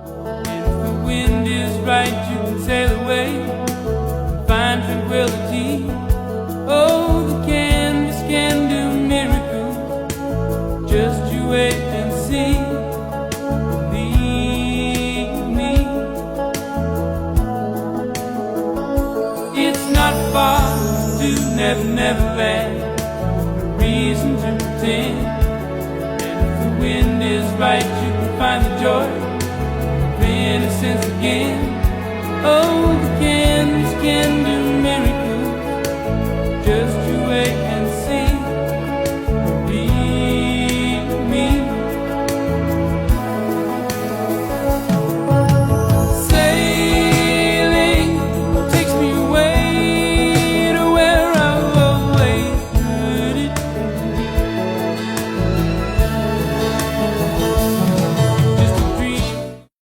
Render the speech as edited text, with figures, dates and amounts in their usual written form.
If the wind is right, you can sail away, find tranquility. Oh, the canvas can do miracles. Just you wait and see. Believe me. It's not far to Never Never Land. No reason to pretend. And if the wind is right, you can find the joy of innocence again. Oh, the canvas can do miracles.